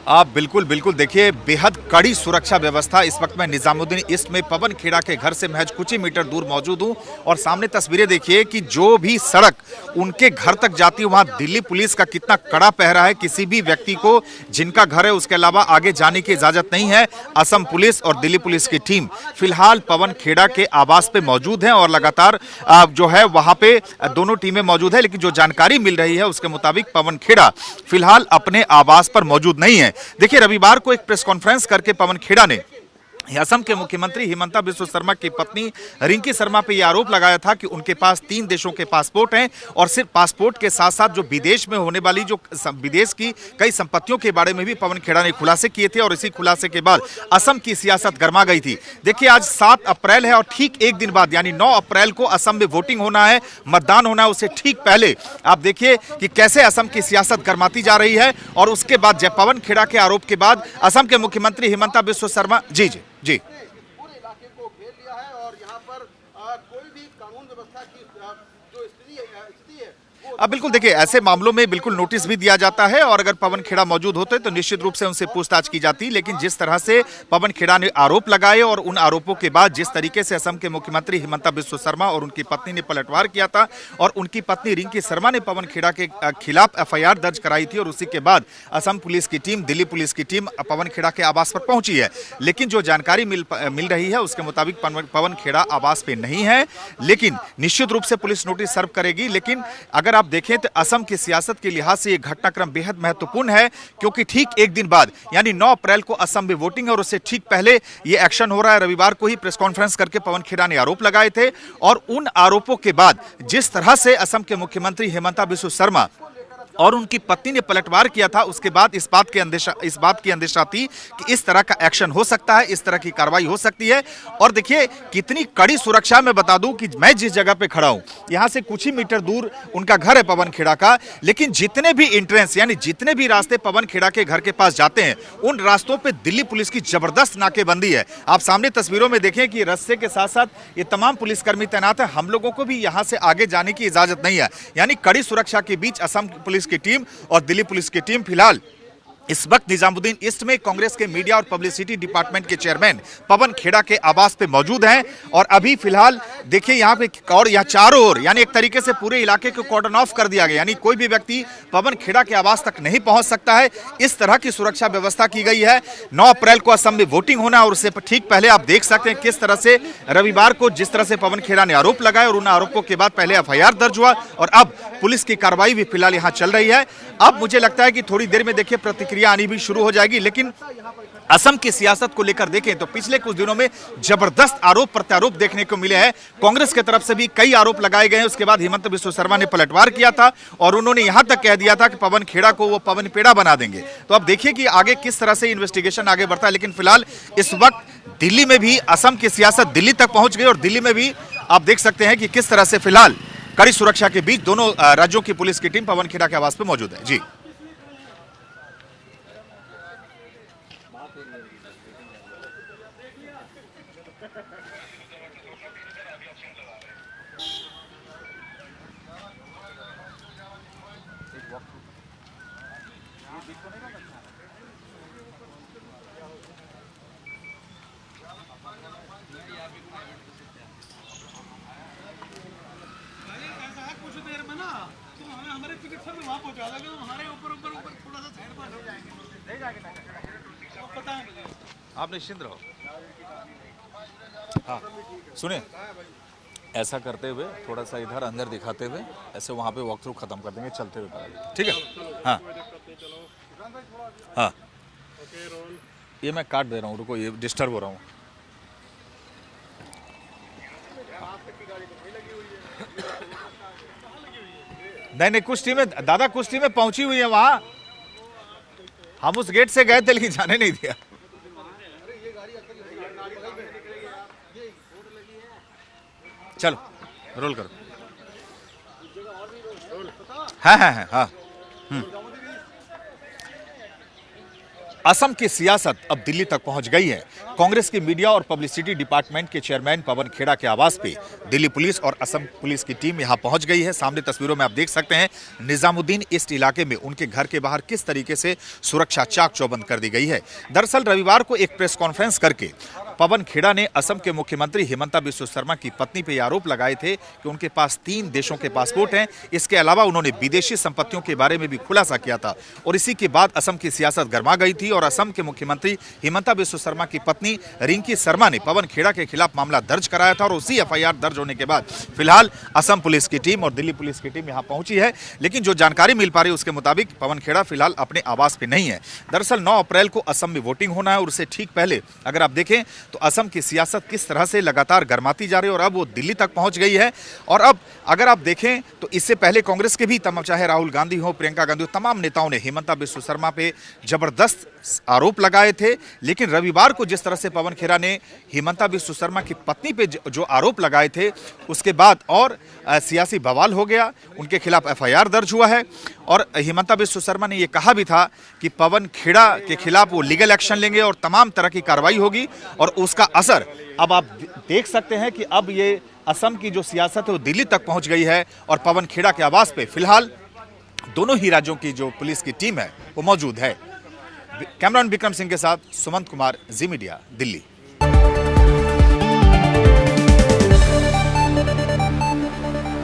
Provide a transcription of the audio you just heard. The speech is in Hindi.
आप बिल्कुल बिल्कुल देखिए, बेहद कड़ी सुरक्षा व्यवस्था इस वक्त मैं निजामुद्दीन ईस्ट में पवन खेड़ा के घर से महज कुछ ही मीटर दूर मौजूद हूं और सामने तस्वीरें देखिए कि जो भी सड़क उनके घर तक जाती है वहां दिल्ली पुलिस का कितना कड़ा पहरा है। किसी भी व्यक्ति को जिनका घर है उसके अलावा आगे जाने की इजाजत नहीं है। असम पुलिस और दिल्ली पुलिस की टीम फिलहाल पवन खेड़ा के आवास पे मौजूद है और लगातार जो है वहां पे दोनों टीमें मौजूद है। लेकिन जो जानकारी मिल रही है उसके मुताबिक पवन खेड़ा फिलहाल अपने आवास पर मौजूद नहीं है। देखिए, रविवार को एक प्रेस कॉन्फ्रेंस करके पवन खेड़ा ने असम के मुख्यमंत्री हिमंता बिस्वा शर्मा की पत्नी रिंकी शर्मा पे यह आरोप लगाया था कि उनके पास 3 देशों के पासपोर्ट हैं और सिर्फ पासपोर्ट के साथ साथ जो विदेश में होने वाली जो विदेश की कई संपत्तियों के बारे में भी पवन खेड़ा ने खुलासे किए थे और इसी खुलासे के बाद असम की सियासत गर्मा गई थी। देखिए, आज 7 अप्रैल है और ठीक एक दिन बाद यानी 9 अप्रैल को असम में वोटिंग होना है, मतदान होना है। उससे ठीक पहले आप देखिए कि कैसे असम की सियासत गर्माती जा रही है और उसके बाद जब पवन खेड़ा के आरोप के बाद असम के मुख्यमंत्री हिमंता बिस्वा शर्मा जी पूरे इलाके को घेर लिया है और यहाँ पर कोई भी कानून व्यवस्था की जो स्थिति है अब बिल्कुल देखिए, ऐसे मामलों में बिल्कुल नोटिस भी दिया जाता है और अगर पवन खेड़ा मौजूद होते तो निश्चित रूप से उनसे पूछताछ की जाती। लेकिन जिस तरह से पवन खेड़ा ने आरोप लगाए और उन आरोपों के बाद जिस तरीके से असम के मुख्यमंत्री हिमंता बिस्वा शर्मा और उनकी पत्नी ने पलटवार किया था और उनकी पत्नी रिंकी शर्मा ने पवन खेड़ा के खिलाफ एफआईआर दर्ज कराई थी और उसी के बाद असम पुलिस की टीम, दिल्ली पुलिस की टीम पवन खेड़ा के आवास पर पहुंची है। लेकिन जो जानकारी मिल रही है उसके मुताबिक पवन खेड़ा आवास पे नहीं है, लेकिन निश्चित रूप से पुलिस नोटिस सर्व करेगी। लेकिन अगर आप देखें तो असम की सियासत के लिहाज से यह घटनाक्रम बेहद महत्वपूर्ण है, क्योंकि ठीक एक दिन बाद यानी 9 अप्रैल को असम में वोटिंग है और उससे ठीक पहले यह एक्शन हो रहा है। रविवार को ही प्रेस कॉन्फ्रेंस करके पवन खेड़ा ने आरोप लगाए थे और उन आरोपों के बाद जिस तरह से असम के मुख्यमंत्री हिमंता बिस्वा शर्मा और उनकी पत्नी ने पलटवार किया था, उसके बाद इस बात की अंदेशा थी कि इस तरह का एक्शन हो सकता है, इस तरह की कार्रवाई हो सकती है। और देखिए कितनी कड़ी सुरक्षा, मैं बता दूं कि मैं जिस जगह पे खड़ा हूं यहां से कुछ ही मीटर दूर उनका घर है पवन खेड़ा का, लेकिन जितने भी एंट्रेंस यानी जितने भी रास्ते पवन खेड़ा के घर के पास जाते हैं उन रास्तों पर दिल्ली पुलिस की जबरदस्त नाकेबंदी है। आप सामने तस्वीरों में देखें कि रास्ते के साथ साथ ये तमाम पुलिसकर्मी तैनात है। हम लोगों को भी यहां से आगे जाने की इजाजत नहीं है। यानी कड़ी सुरक्षा के बीच असम पुलिस की टीम और दिल्ली पुलिस की टीम फिलहाल इस वक्त निजामुद्दीन ईस्ट में कांग्रेस के मीडिया और पब्लिसिटी डिपार्टमेंट के चेयरमैन पवन खेड़ा के आवास पे मौजूद हैं और अभी फिलहाल देखिए यहां पे और यहां चारों ओर यानी एक तरीके से पूरे इलाके को कॉर्डन ऑफ कर दिया गया, यानी कोई भी व्यक्ति पवन खेड़ा के आवास तक नहीं पहुंच सकता है। इस तरह की सुरक्षा व्यवस्था की गई है। 9 अप्रैल को असम में वोटिंग होना है और उससे ठीक पहले आप देख सकते हैं किस तरह से रविवार को जिस तरह से पवन खेड़ा ने आरोप लगाए और उन आरोपों के बाद पहले एफआईआर दर्ज हुआ और अब पुलिस की कार्रवाई भी फिलहाल यहां चल रही है। अब मुझे लगता है कि थोड़ी देर में देखिए प्रतिक्रिया आनी भी शुरू हो जाएगी। लेकिन असम की सियासत को लेकर देखें तो पिछले कुछ दिनों में जबरदस्त आरोप प्रत्यारोप देखने को मिले हैं। कांग्रेस की तरफ से भी कई आरोप लगाए गए हैं। उसके बाद हिमंता बिस्वा शर्मा ने पलटवार किया था और उन्होंने यहां तक कह दिया था कि पवन खेड़ा को वो पवन पेड़ा बना देंगे। तो अब देखिए कि आगे किस तरह से इन्वेस्टिगेशन आगे बढ़ता है। लेकिन फिलहाल इस वक्त दिल्ली में भी असम की सियासत दिल्ली तक पहुंच गई और दिल्ली में भी आप देख सकते हैं कि किस तरह से फिलहाल कड़ी सुरक्षा के बीच दोनों राज्यों की पुलिस की टीम पवन खेड़ा के आवास पर मौजूद है। जी आप निश्चिंत रहो। हाँ सुने, ऐसा करते हुए थोड़ा सा इधर अंदर दिखाते हुए ऐसे वहाँ पे वॉक थ्रू खत्म कर देंगे चलते हुए, ठीक है? हाँ हाँ, ये मैं काट दे रहा हूँ, रुको, ये डिस्टर्ब हो रहा हूँ। नहीं, कुछ टीमें दादा, कुछ टीमें पहुंची हुई है वहां। हम उस गेट से गए थे लेकिन जाने नहीं दिया। चलो रोल करो। हाँ हाँ हाँ हाँ। असम की सियासत अब दिल्ली तक पहुंच गई है। कांग्रेस के मीडिया और पब्लिसिटी डिपार्टमेंट के चेयरमैन पवन खेड़ा के आवास पे दिल्ली पुलिस और असम पुलिस की टीम यहां पहुंच गई है। सामने तस्वीरों में आप देख सकते हैं निजामुद्दीन ईस्ट इलाके में उनके घर के बाहर किस तरीके से सुरक्षा चाक चौबंद कर दी गई है। दरअसल रविवार को एक प्रेस कॉन्फ्रेंस करके पवन खेड़ा ने असम के मुख्यमंत्री हिमंता बिस्वा शर्मा की पत्नी पर आरोप लगाए थे कि उनके पास 3 देशों के पासपोर्ट हैं। इसके अलावा उन्होंने विदेशी संपत्तियों के बारे में भी खुलासा किया था और इसी के बाद असम की सियासत गर्मा गई थी और असम के मुख्यमंत्री हिमंता बिस्वा शर्मा की पत्नी रिंकी शर्मा ने पवन खेड़ा के खिलाफ मामला दर्ज कराया था और उसी एफआईआर दर्ज होने के बाद फिलहाल असम पुलिस की टीम और दिल्ली पुलिस की टीम यहां पहुंची है। लेकिन जो जानकारी मिल पा रही है उसके मुताबिक पवन खेड़ा फिलहाल अपने आवास पे नहीं है। दरअसल 9 अप्रैल को असम में वोटिंग होना है और उससे ठीक पहले अगर आप देखें तो असम की सियासत किस तरह से लगातार गर्माती जा रही है और अब वो दिल्ली तक पहुंच गई है। और अब अगर आप देखें तो इससे पहले कांग्रेस के भी चाहे राहुल गांधी हो, प्रियंका गांधी हो, तमाम नेताओं ने हिमंता बिस्वा शर्मा पे जबरदस्त आरोप लगाए थे। लेकिन रविवार को जिस तरह से पवन खेड़ा ने हिमंता बिस्वा शर्मा की पत्नी पे जो आरोप लगाए थे उसके बाद और सियासी बवाल हो गया। उनके खिलाफ एफआईआर दर्ज हुआ है और हिमंता बिस्वा शर्मा ने यह कहा भी था कि पवन खेड़ा के खिलाफ वो लीगल एक्शन लेंगे और तमाम तरह की कार्रवाई होगी। और उसका असर अब आप देख सकते हैं कि अब ये असम की जो सियासत है वो दिल्ली तक पहुंच गई है और पवन खेड़ा के आवास पे फिलहाल दोनों ही राज्यों की जो पुलिस की टीम है वो मौजूद है। कैमरामैन विक्रम सिंह के साथ सुमंत कुमार, जी मीडिया, दिल्ली।